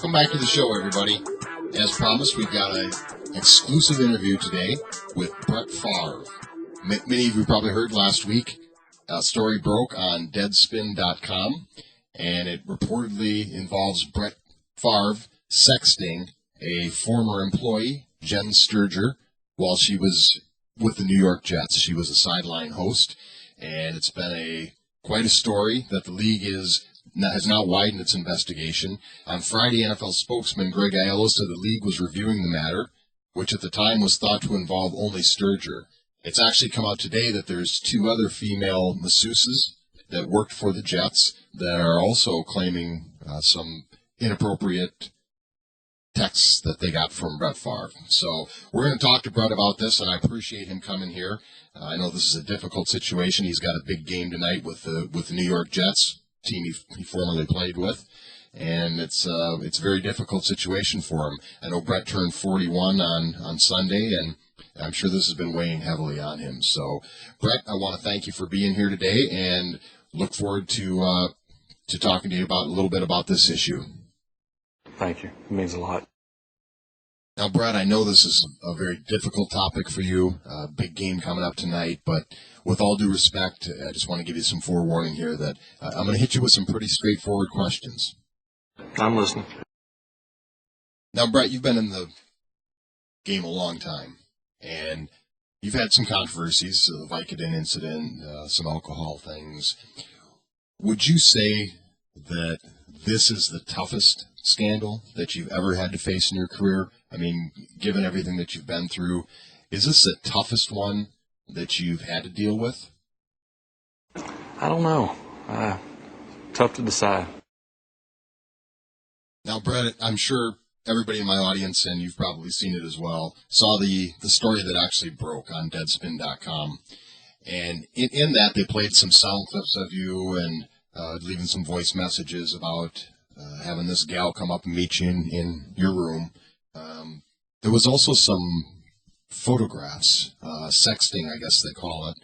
Welcome back to the show, everybody. As promised, we've got an exclusive interview today with Brett Favre. Many of you probably heard last week, a story broke on Deadspin.com, and it reportedly involves Brett Favre sexting a former employee, Jen Sturger, while she was with the New York Jets. She was a sideline host, and it's been quite a story that the league has now widened its investigation. On Friday, NFL spokesman Greg Aiello said the league was reviewing the matter, which at the time was thought to involve only Sturger. It's actually come out today that there's two other female masseuses that worked for the Jets that are also claiming some inappropriate texts that they got from Brett Favre. So we're going to talk to Brett about this, and I appreciate him coming here. I know this is a difficult situation. He's got a big game tonight with the New York Jets, team he formerly played with, and it's a very difficult situation for him. I know Brett turned 41 on Sunday, and I'm sure this has been weighing heavily on him. So, Brett, I want to thank you for being here today, and look forward to talking to you about a little bit about this issue. Thank you. It means a lot. Now, Brett, I know this is a very difficult topic for you, big game coming up tonight, but with all due respect, I just want to give you some forewarning here that I'm going to hit you with some pretty straightforward questions. I'm listening. Now, Brett, you've been in the game a long time, and you've had some controversies, the Vicodin incident, some alcohol things. Would you say that this is the toughest scandal that you've ever had to face in your career? I mean, given everything that you've been through, is this the toughest one that you've had to deal with? I don't know. Tough to decide. Now, Brett, I'm sure everybody in my audience, and you've probably seen it as well, saw the story that actually broke on Deadspin.com. And in that, they played some sound clips of you and leaving some voice messages about having this gal come up and meet you in your room. There was also some photographs, sexting, I guess they call it.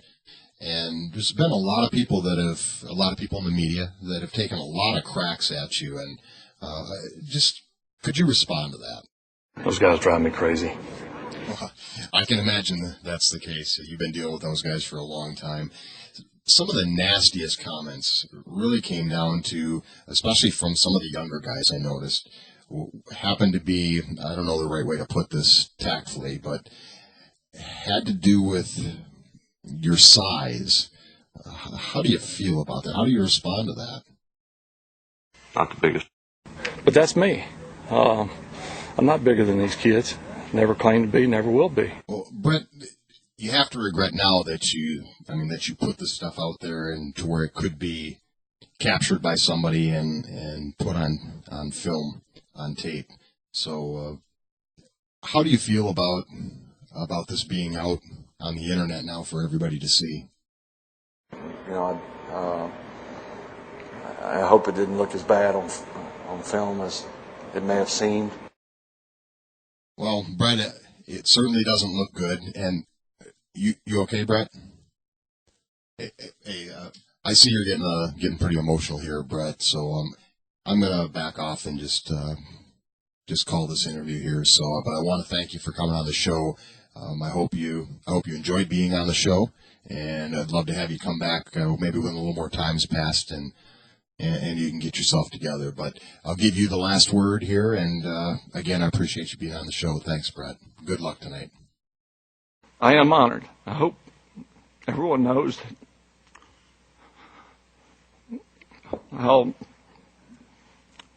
And there's been a lot of people in the media that have taken a lot of cracks at you. And could you respond to that? Those guys drive me crazy. Well, I can imagine that's the case. You've been dealing with those guys for a long time. Some of the nastiest comments really came down to, especially from some of the younger guys I noticed, happened to be, I don't know the right way to put this tactfully, but had to do with your size. How do you feel about that? How do you respond to that? Not the biggest. But that's me. I'm not bigger than these kids. Never claimed to be, never will be. Well, Brett, you have to regret now that you put this stuff out there and to where it could be captured by somebody and put on film, on tape. So, how do you feel about this being out on the internet now for everybody to see? You know, I hope it didn't look as bad on film as it may have seemed. Well, Brett, it certainly doesn't look good. And you okay, Brett? Hey, I see you're getting pretty emotional here, Brett. So I'm gonna back off and just call this interview here. So, but I want to thank you for coming on the show. I hope you enjoyed being on the show, and I'd love to have you come back maybe when a little more time's passed and you can get yourself together. But I'll give you the last word here, and again, I appreciate you being on the show. Thanks, Brett. Good luck tonight. I am honored. I hope everyone knows how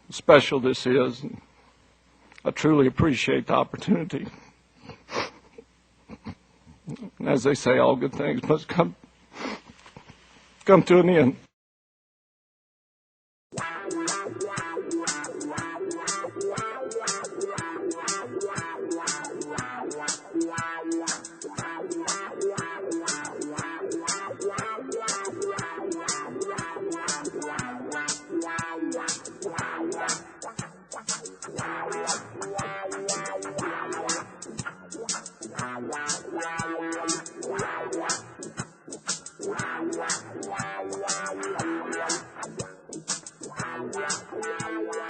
special this is. I truly appreciate the opportunity. As they say, all good things must come to an end. Wow.